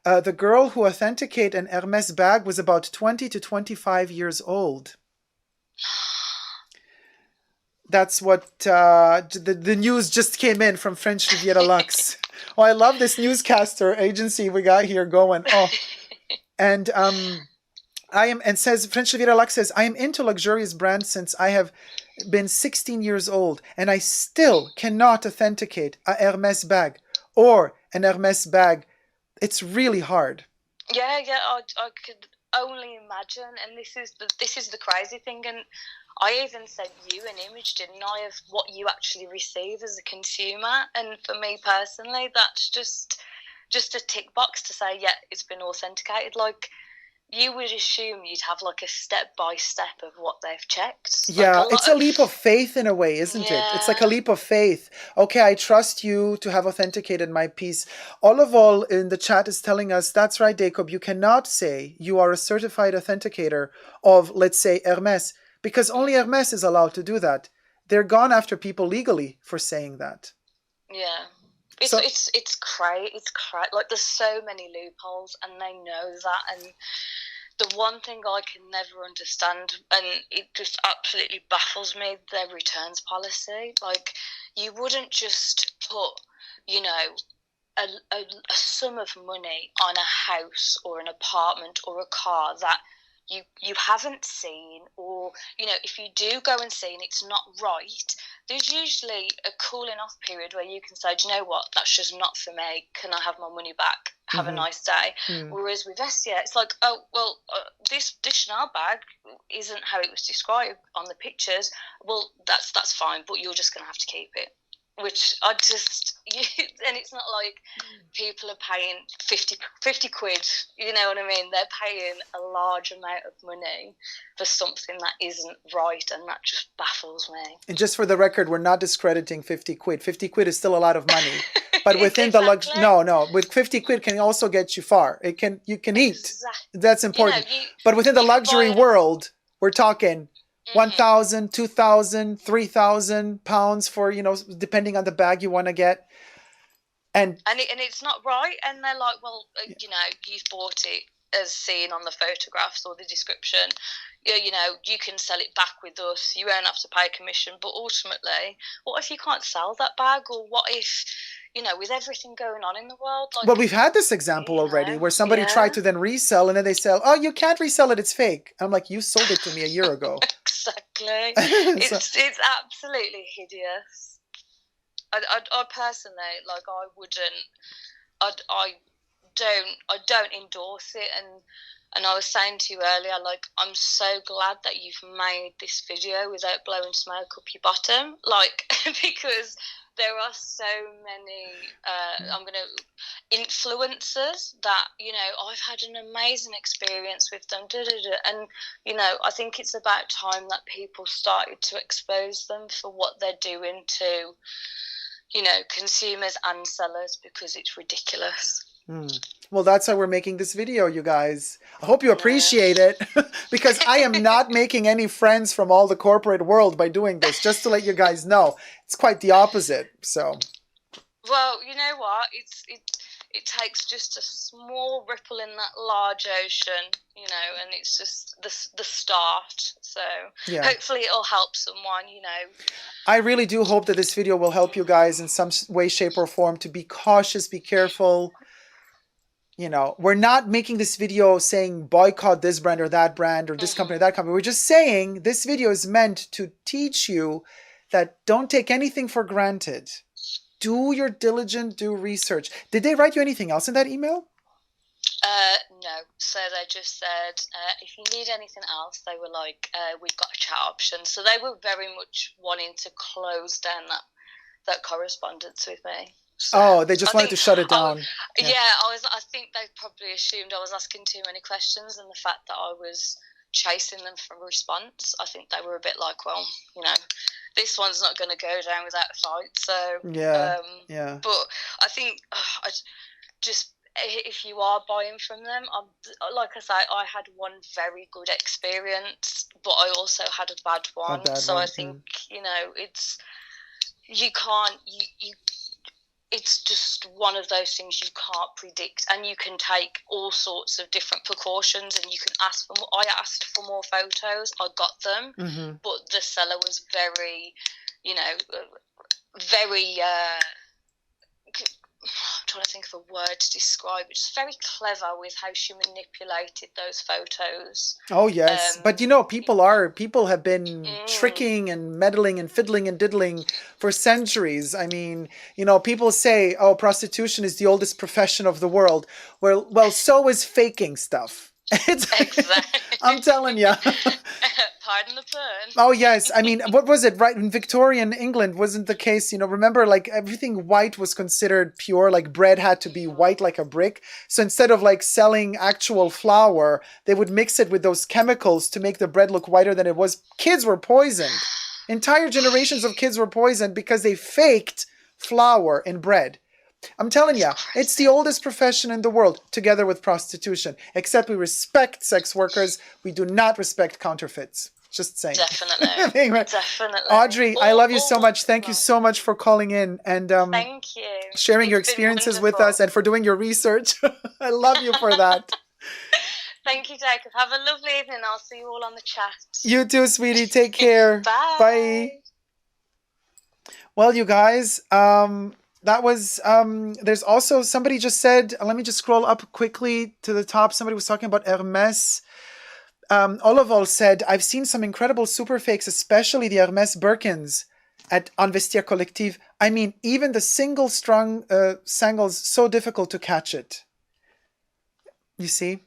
The girl who authenticated an Hermes bag was about 20 to 25 years old. That's what the news just came in from French Riviera Lux. Oh, I love this newscaster agency we got here going. Oh, and says French Riviera Lux says, I am into luxurious brands since I have been 16 years old, and I still cannot authenticate a Hermes bag or an Hermes bag. It's really hard. Yeah, I could only imagine, and this is the crazy thing, and I even sent you an image, didn't I, of what you actually receive as a consumer, and for me personally, that's just a tick box to say, yeah, it's been authenticated. Like, you would assume you'd have like a step-by-step of what they've checked. Yeah, it's a leap of faith in a way, isn't it? It's like a leap of faith. Okay, I trust you to have authenticated my piece. All in the chat is telling us, that's right, Dacob, you cannot say you are a certified authenticator of, let's say, Hermes, because only Hermes is allowed to do that. They're gone after people legally for saying that. Yeah. It's crazy. Like, there's so many loopholes, and they know that. And the one thing I can never understand, and it just absolutely baffles me, their returns policy. Like, you wouldn't just put, a sum of money on a house or an apartment or a car that you haven't seen, or if you do go and see and it's not right, there's usually a cooling off period where you can say, do you know what, that's just not for me, can I have my money back, have a nice day. Whereas with Vestiaire, it's like, oh well, this Chanel bag isn't how it was described on the pictures. Well, that's fine, but you're just gonna have to keep it. Which I just, and it's not like people are paying 50 quid, you know what I mean? They're paying a large amount of money for something that isn't right, and that just baffles me. And just for the record, we're not discrediting 50 quid. 50 quid is still a lot of money. But within exactly. With 50 quid can also get you far. You can eat. Exactly. That's important. But within the luxury world, we're talking 1,000, 2,000, 3,000 pounds for, depending on the bag you want to get. And it's not right. And they're like, well, you've bought it as seen on the photographs or the description. You can sell it back with us. You won't have to pay a commission. But ultimately, what if you can't sell that bag? Or what if, with everything going on in the world? Like, well, we've had this example already where somebody tried to then resell, and then they sell, oh, you can't resell it, it's fake. I'm like, you sold it to me a year ago. Exactly. It's absolutely hideous. I personally, like, I don't endorse it, and I was saying to you earlier, like, I'm so glad that you've made this video without blowing smoke up your bottom, like, because there are so many influencers that, I've had an amazing experience with them, and, I think it's about time that people started to expose them for what they're doing to, consumers and sellers, because it's ridiculous. Well, that's why we're making this video, you guys. I hope you appreciate it, because I am not making any friends from all the corporate world by doing this, just to let you guys know. It's quite the opposite, so. Well, you know what? it takes just a small ripple in that large ocean, you know, and it's just the start. So hopefully it'll help someone, you know. I really do hope that this video will help you guys in some way, shape, or form to be cautious, be careful. You know, we're not making this video saying boycott this brand or that brand or this company or that company. We're just saying this video is meant to teach you that don't take anything for granted. Do your diligent, do research. Did they write you anything else in that email? No. So they just said, if you need anything else, they were like, we've got a chat option. So they were very much wanting to close down that correspondence with me. So they just wanted to shut it down. I think they probably assumed I was asking too many questions, and the fact that I was chasing them for a response, I think they were a bit like, well, you know, this one's not going to go down without a fight. So but I think if you are buying from them, like I say, I had one very good experience, but I also had a bad one. I think you know, it's just one of those things you can't predict, and you can take all sorts of different precautions, and you can ask for more. I asked for more photos, I got them, but the seller was very, you know, very I'm trying to think of a word to describe it. Just very clever with how she manipulated those photos. Oh yes, but you know, people have been tricking and meddling and fiddling and diddling for centuries. I mean, you know, people say, "Oh, prostitution is the oldest profession of the world." Well, so is faking stuff. Exactly. I'm telling you. Pardon the pun. Oh yes, I mean, what was it? Right, in Victorian England, wasn't the case? You know, remember, like everything white was considered pure. Like bread had to be white like a brick. So instead of like selling actual flour, they would mix it with those chemicals to make the bread look whiter than it was. Kids were poisoned. Entire generations of kids were poisoned because they faked flour in bread. I'm telling you, it's the oldest profession in the world, together with prostitution. Except we respect sex workers. We do not respect counterfeits. Just saying. Definitely. Definitely. Audrey, I love you so much. Thank you so much for calling in and thank you. Sharing your experiences with us and for doing your research. I love you for that. Thank you, Dacob. Have a lovely evening. I'll see you all on the chat. You too, sweetie. Take care. Bye. Bye. Well, you guys, that was, there's also, somebody just said, let me just scroll up quickly to the top. Somebody was talking about Hermes. Olivol said, I've seen some incredible super fakes, especially the Hermes Birkins on VESTIAIRE Collective. I mean, even the single strung sangles, so difficult to catch it. You see?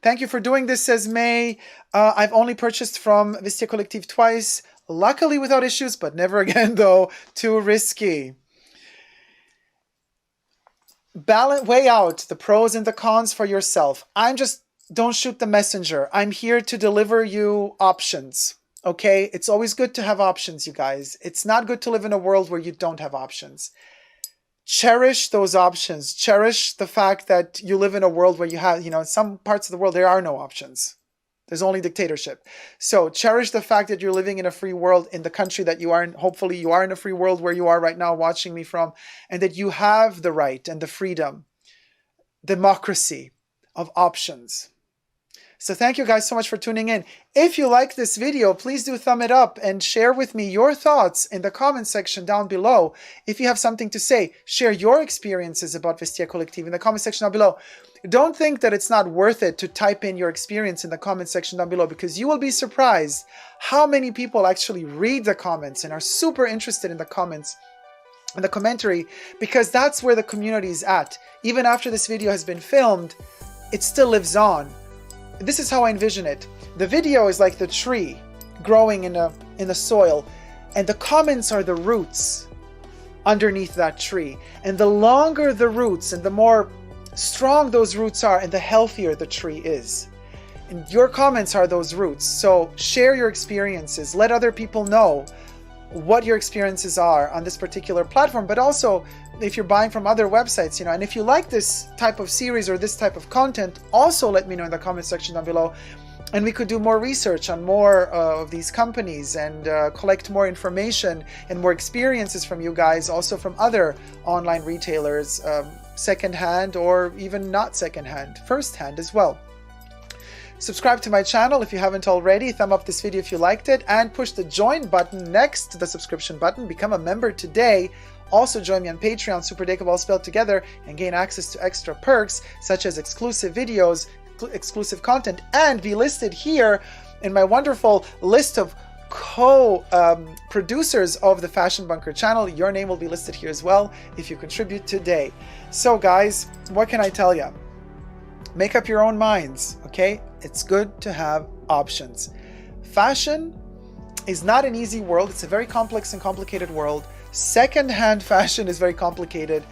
Thank you for doing this, says May. I've only purchased from VESTIAIRE Collective twice. Luckily without issues, but never again though. Too risky. Weigh out the pros and the cons for yourself. Don't shoot the messenger. I'm here to deliver you options. Okay? It's always good to have options, you guys. It's not good to live in a world where you don't have options. Cherish those options. Cherish the fact that you live in a world where you have, in some parts of the world, there are no options. There's only dictatorship. So cherish the fact that you're living in a free world in the country that you are in. Hopefully you are in a free world where you are right now watching me from, and that you have the right and the freedom, democracy of options. So thank you guys so much for tuning in. If you like this video, please do thumb it up and share with me your thoughts in the comment section down below. If you have something to say, share your experiences about VESTIAIRE Collective in the comment section down below. Don't think that it's not worth it to type in your experience in the comment section down below, because you will be surprised how many people actually read the comments and are super interested in the comments and the commentary, because that's where the community is at. Even after this video has been filmed, it still lives on. This is how I envision it. The video is like the tree growing in the soil, and the comments are the roots underneath that tree. And the longer the roots and the more strong those roots are, and the healthier the tree is. And your comments are those roots. So share your experiences. Let other people know what your experiences are on this particular platform, but also if you're buying from other websites, and if you like this type of series or this type of content, also let me know in the comment section down below, and we could do more research on more of these companies and collect more information and more experiences from you guys, also from other online retailers, secondhand or even not secondhand, firsthand as well. Subscribe to my channel if you haven't already, thumb up this video if you liked it, and push the join button next to the subscription button. Become a member today. Also join me on Patreon, superdacob all spelled together, and gain access to extra perks such as exclusive videos, exclusive content, and be listed here in my wonderful list of co-producers of the Fashion Bunker channel. Your name will be listed here as well if you contribute today. So guys, what can I tell you? Make up your own minds, okay? It's good to have options. Fashion is not an easy world. It's a very complex and complicated world. Secondhand fashion is very complicated.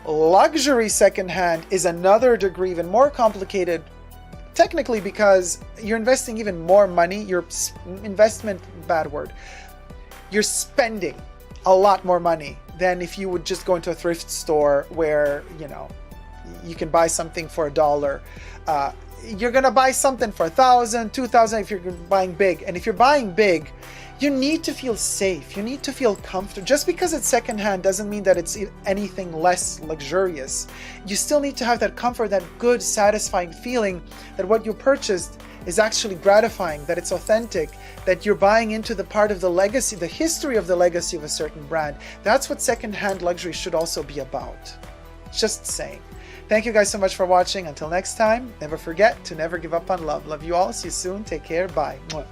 Luxury secondhand is another degree, even more complicated, technically, because you're investing even more money. Your investment, bad word. You're spending a lot more money than if you would just go into a thrift store where, you know, you can buy something for $1. You're gonna buy something for $1,000, $2,000 if you're buying big. And if you're buying big, you need to feel safe. You need to feel comfortable. Just because it's secondhand doesn't mean that it's anything less luxurious. You still need to have that comfort, that good, satisfying feeling that what you purchased is actually gratifying, that it's authentic, that you're buying into the part of the legacy, the history of the legacy of a certain brand. That's what secondhand luxury should also be about. Just saying. Thank you guys so much for watching. Until next time, never forget to never give up on love. Love you all. See you soon. Take care. Bye. Mwah.